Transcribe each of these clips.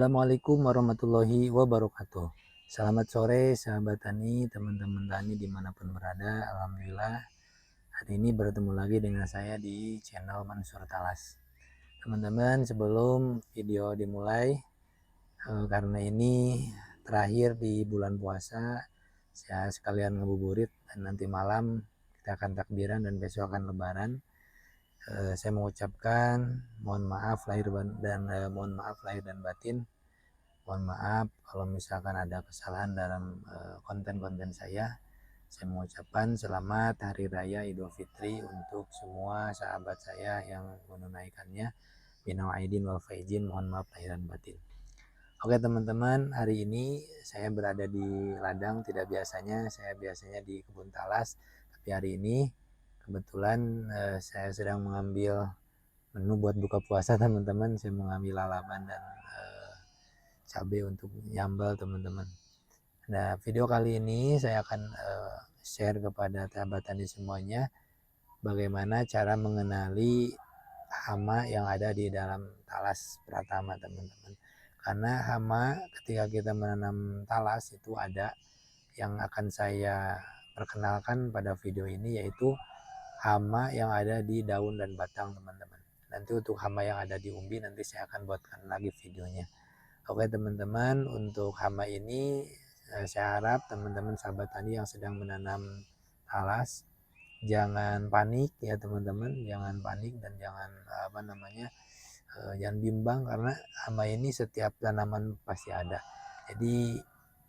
Assalamualaikum warahmatullahi wabarakatuh. Selamat sore sahabat tani, teman-teman tani dimanapun berada. Alhamdulillah hari ini bertemu lagi dengan saya di channel Mansur Talas. Teman-teman, sebelum video dimulai, karena ini terakhir di bulan puasa, saya sekalian ngabuburit dan nanti malam kita akan takbiran dan besok akan lebaran. Saya mengucapkan mohon maaf lahir dan batin. Mohon maaf kalau misalkan ada kesalahan dalam konten-konten saya. Saya mengucapkan selamat Hari Raya Idul Fitri untuk semua sahabat saya yang menunaikannya. Minal aidin wal faizin, mohon maaf lahir dan batin. Oke teman-teman, hari ini saya berada di ladang. Tidak biasanya, saya biasanya di kebun talas. Tapi hari ini kebetulan saya sedang mengambil menu buat buka puasa teman-teman. Saya mengambil lalapan dan cabai untuk nyambal teman-teman. Nah, video kali ini saya akan share kepada sahabat tani semuanya bagaimana cara mengenali hama yang ada di dalam talas pratama teman-teman. Karena hama ketika kita menanam talas itu ada yang akan saya perkenalkan pada video ini, yaitu hama yang ada di daun dan batang teman-teman. Nanti untuk hama yang ada di umbi nanti saya akan buatkan lagi videonya. Oke teman-teman, untuk hama ini saya harap teman-teman sahabat tani yang sedang menanam talas jangan panik ya teman-teman, jangan panik dan jangan jangan bimbang, karena hama ini setiap tanaman pasti ada. Jadi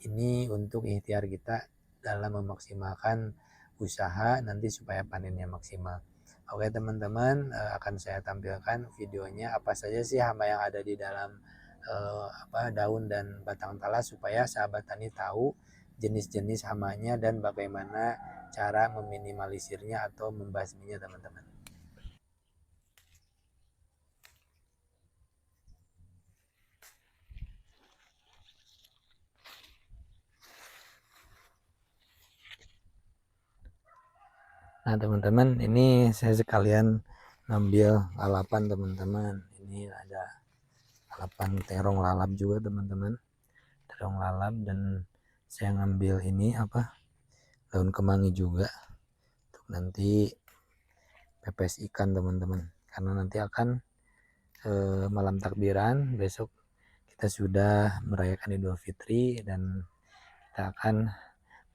ini untuk ikhtiar kita dalam memaksimalkan usaha nanti supaya panennya maksimal. Oke teman-teman, akan saya tampilkan videonya apa saja sih hama yang ada di dalam daun dan batang talas supaya sahabat tani tahu jenis-jenis hamanya dan bagaimana cara meminimalisirnya atau membasminya teman-teman. Nah teman-teman, ini saya sekalian ngambil lalapan teman-teman. Ini ada lalapan terong lalap juga teman-teman, terong lalap, dan saya ngambil ini daun kemangi juga untuk nanti pepes ikan teman-teman, karena nanti akan malam takbiran besok kita sudah merayakan Idul Fitri dan kita akan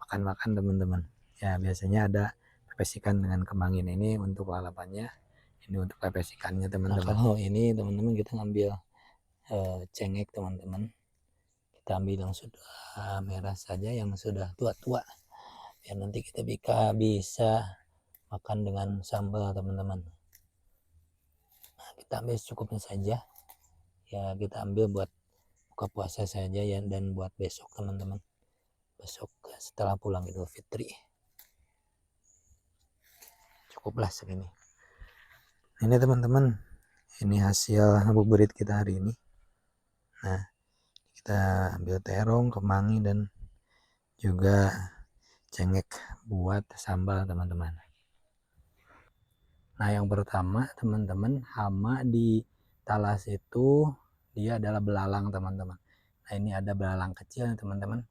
makan-makan teman-teman. Ya biasanya ada pepes ikan dengan kemangin, ini untuk lalapannya, ini untuk pepes ikannya teman-teman. Nah, kalau ini teman-teman kita ngambil cengek teman-teman, kita ambil yang sudah merah saja, yang sudah tua-tua, ya nanti kita bisa makan dengan sambal teman-teman. Nah, kita ambil secukupnya saja ya, kita ambil buat buka puasa saja ya, dan buat besok teman-teman, besok setelah pulang Idul Fitri cukuplah segini. Ini teman-teman, ini hasil ngabuburit kita hari ini. Nah, kita ambil terong, kemangi, dan juga cengek buat sambal teman-teman. Nah, yang pertama teman-teman, hama di talas itu dia adalah belalang teman-teman. Nah, ini ada belalang kecil teman-teman.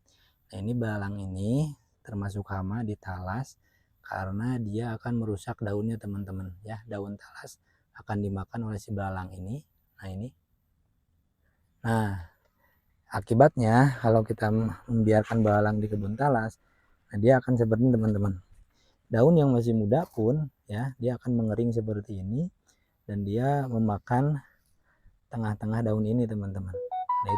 Nah, ini belalang ini termasuk hama di talas karena dia akan merusak daunnya teman-teman ya. Daun talas akan dimakan oleh si belalang ini. Nah, ini. Nah, akibatnya kalau kita membiarkan belalang di kebun talas, nah dia akan seperti ini teman-teman. Daun yang masih muda pun ya, dia akan mengering seperti ini dan dia memakan tengah-tengah daun ini teman-teman. Nah,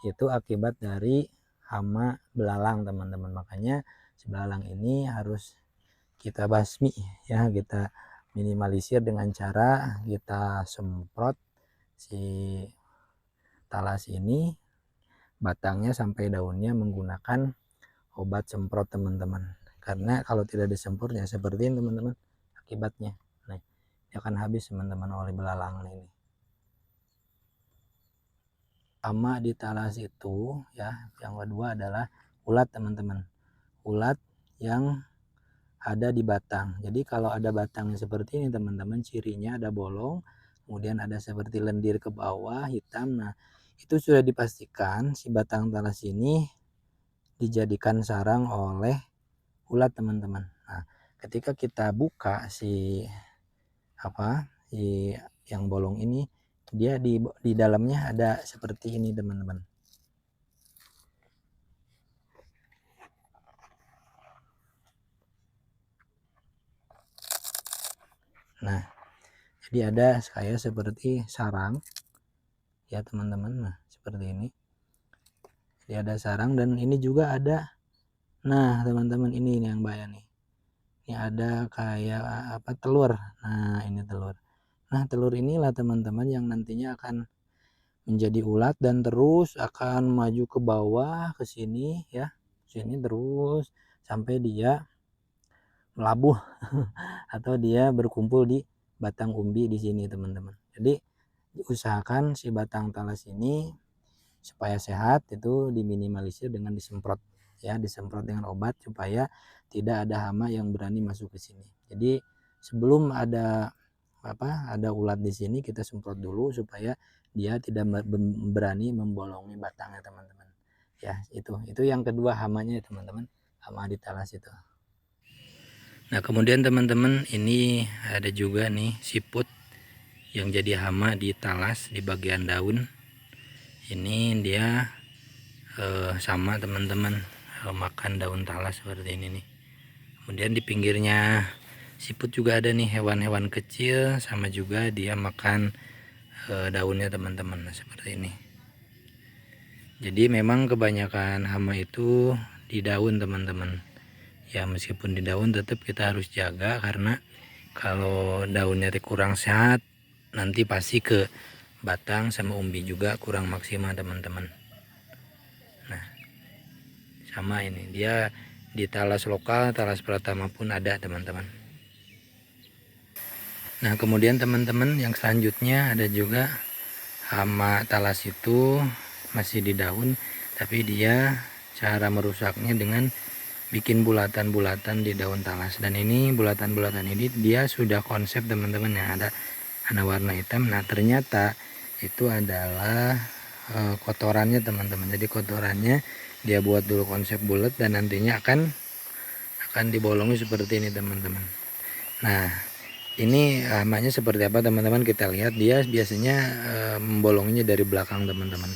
itu akibat dari hama belalang teman-teman. Makanya si belalang ini harus kita basmi ya, kita minimalisir dengan cara kita semprot si talas ini batangnya sampai daunnya menggunakan obat semprot teman-teman. Karena kalau tidak disemprot ya seperti ini teman-teman akibatnya. Nah, dia akan habis teman-teman oleh belalang ini. Hama di talas itu ya, yang kedua adalah ulat teman-teman. Ulat yang ada di batang. Jadi kalau ada batang seperti ini teman-teman, cirinya ada bolong, kemudian ada seperti lendir ke bawah hitam. Nah, itu sudah dipastikan si batang talas ini dijadikan sarang oleh ulat, teman-teman. Nah, ketika kita buka si yang bolong ini, dia di dalamnya ada seperti ini, teman-teman. Nah, jadi ada kayak seperti sarang ya, teman-teman. Nah, seperti ini. Jadi ada sarang, dan ini juga ada. Nah, teman-teman, ini yang bahaya nih. Ini ada kayak telur. Nah, ini telur. Nah, telur inilah, teman-teman, yang nantinya akan menjadi ulat dan terus akan maju ke bawah ke sini ya. Sini terus sampai dia melabuh atau dia berkumpul di batang umbi di sini, teman-teman. Jadi usahakan si batang talas ini supaya sehat itu diminimalisir dengan disemprot ya, disemprot dengan obat supaya tidak ada hama yang berani masuk ke sini. Jadi sebelum ada ulat di sini, kita semprot dulu supaya dia tidak berani membolongi batangnya, teman-teman. Ya, itu yang kedua hamanya, teman-teman, hama di talas itu. Nah, kemudian teman-teman, ini ada juga nih siput yang jadi hama di talas di bagian daun. Ini dia sama, teman-teman, makan daun talas seperti ini nih. Kemudian di pinggirnya siput juga ada nih hewan-hewan kecil, sama juga dia makan daunnya, teman-teman. Nah, seperti ini. Jadi memang kebanyakan hama itu di daun, teman-teman. Ya, meskipun di daun tetap kita harus jaga, karena kalau daunnya kurang sehat nanti pasti ke batang sama umbi juga kurang maksimal, teman-teman. Nah, sama ini dia di talas lokal, talas Pratama pun ada, teman-teman. Nah, kemudian teman-teman, yang selanjutnya ada juga hama talas itu masih di daun, tapi dia cara merusaknya dengan bikin bulatan-bulatan di daun talas. Dan ini bulatan-bulatan ini dia sudah konsep, teman-teman, yang ada warna hitam. Nah, ternyata itu adalah kotorannya, teman-teman. Jadi kotorannya dia buat dulu konsep bulat, dan nantinya akan dibolongi seperti ini, teman-teman. Nah, ini hamanya seperti apa, teman-teman? Kita lihat, dia biasanya membolonginya dari belakang, teman-teman.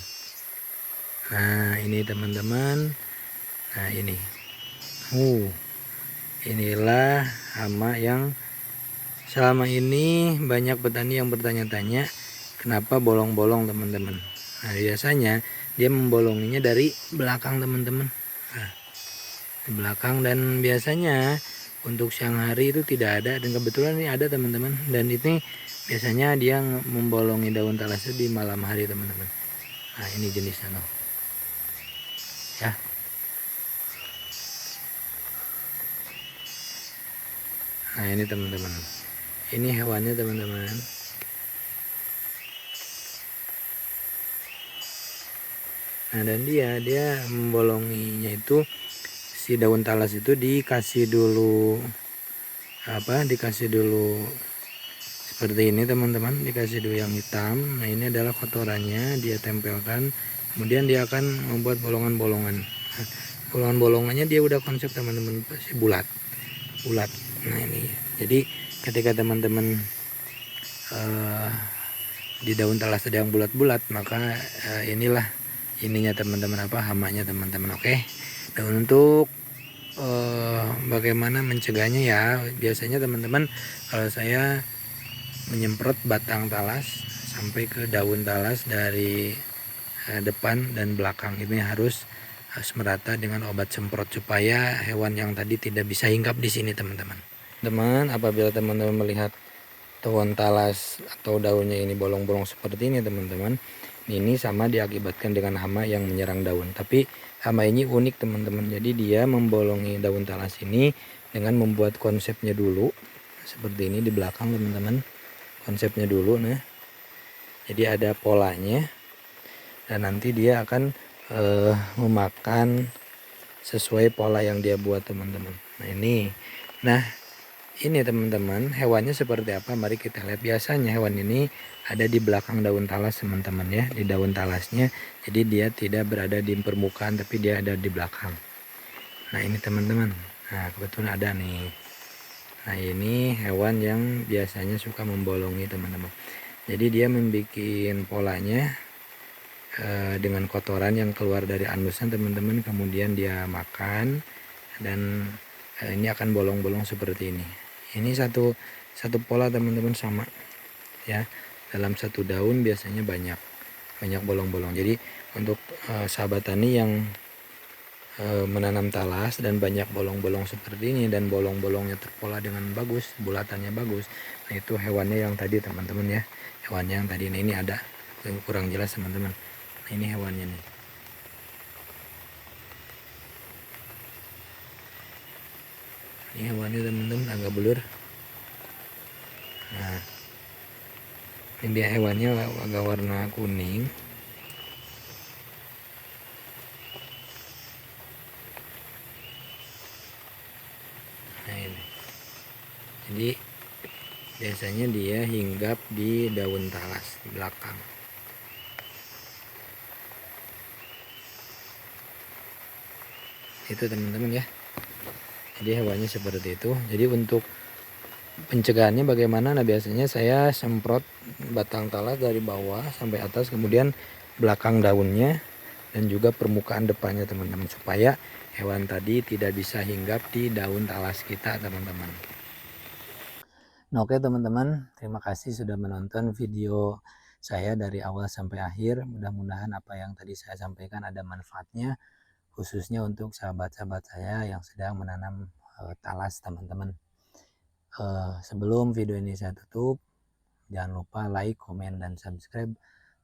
Nah, ini, teman-teman. Nah, ini. Inilah hama yang selama ini banyak petani yang bertanya-tanya kenapa bolong-bolong, teman-teman. Nah, biasanya dia membolonginya dari belakang, teman-teman. Nah, di belakang, dan biasanya untuk siang hari itu tidak ada, dan kebetulan ini ada, teman-teman. Dan ini biasanya dia membolongi daun talas di malam hari, teman-teman. Nah, ini jenisnya no. Ya. Nah, ini, teman-teman. Ini hewannya, teman-teman. Nah, dan dia membolonginya itu, si daun talas itu dikasih dulu seperti ini, teman-teman, dikasih dulu yang hitam. Nah, ini adalah kotorannya, dia tempelkan, kemudian dia akan membuat bolongan-bolongan. Nah, bolongan-bolongannya dia udah konsep, teman-teman, pasti bulat. Nah, ini jadi ketika teman-teman di daun talas sedang bulat-bulat, maka inilah teman-teman, hamanya, teman-teman. Oke. Dan untuk bagaimana mencegahnya, ya biasanya, teman-teman, kalau saya menyemprot batang talas sampai ke daun talas dari depan dan belakang, ini harus merata dengan obat semprot supaya hewan yang tadi tidak bisa hinggap di sini, teman-teman. Apabila teman-teman melihat daun talas atau daunnya ini bolong-bolong seperti ini, teman-teman, ini sama diakibatkan dengan hama yang menyerang daun. Tapi hama ini unik, teman-teman. Jadi dia membolongi daun talas ini dengan membuat konsepnya dulu seperti ini di belakang, teman-teman. Konsepnya dulu, nah. Jadi ada polanya, dan nanti dia akan memakan sesuai pola yang dia buat, teman-teman. Nah, ini teman-teman, hewannya seperti apa? Mari kita lihat. Biasanya hewan ini ada di belakang daun talas teman-teman ya, di daun talasnya. Jadi dia tidak berada di permukaan tapi dia ada di belakang. Nah ini teman-teman, nah kebetulan ada nih. Nah ini hewan yang biasanya suka membolongi teman-teman. Jadi dia membuat polanya dengan kotoran yang keluar dari anusan teman-teman, kemudian dia makan dan ini akan bolong-bolong seperti ini. Ini satu pola teman-teman, sama ya, dalam satu daun biasanya banyak bolong-bolong. Jadi untuk sahabat tani yang menanam talas dan banyak bolong-bolong seperti ini dan bolong-bolongnya terpola dengan bagus, bulatannya bagus, nah itu hewannya yang tadi teman-teman ya, hewannya yang tadi. Nah ini ada yang kurang jelas teman-teman. Nah ini hewannya nih, ini hewannya teman-teman, agak blur. Nah ini dia hewannya, agak warna kuning. Nah ini, jadi biasanya dia hinggap di daun talas di belakang. Itu teman-teman ya, jadi hewannya seperti itu. Jadi untuk pencegahannya bagaimana? Nah biasanya saya semprot batang talas dari bawah sampai atas, kemudian belakang daunnya dan juga permukaan depannya teman-teman, supaya hewan tadi tidak bisa hinggap di daun talas kita teman-teman. Nah, oke teman-teman, terima kasih sudah menonton video saya dari awal sampai akhir. Mudah-mudahan apa yang tadi saya sampaikan ada manfaatnya, khususnya untuk sahabat-sahabat saya yang sedang menanam talas teman-teman. Sebelum video ini saya tutup, jangan lupa like, komen, dan subscribe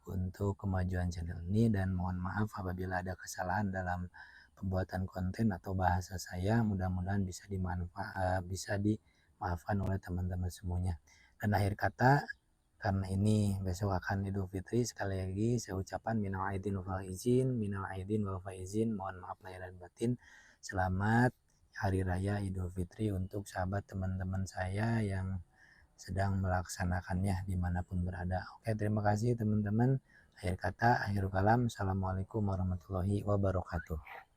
untuk kemajuan channel ini, dan mohon maaf apabila ada kesalahan dalam pembuatan konten atau bahasa saya. Mudah-mudahan bisa dimaafkan oleh teman-teman semuanya. Dan akhir kata, karena ini besok akan Idul Fitri, sekali lagi saya ucapkan minal aidin wal faizin, mohon maaf lahir dan batin. Selamat Hari Raya Idul Fitri untuk sahabat teman-teman saya yang sedang melaksanakannya dimanapun berada. Oke, terima kasih teman-teman. Akhir kata, akhir kalam. Assalamualaikum warahmatullahi wabarakatuh.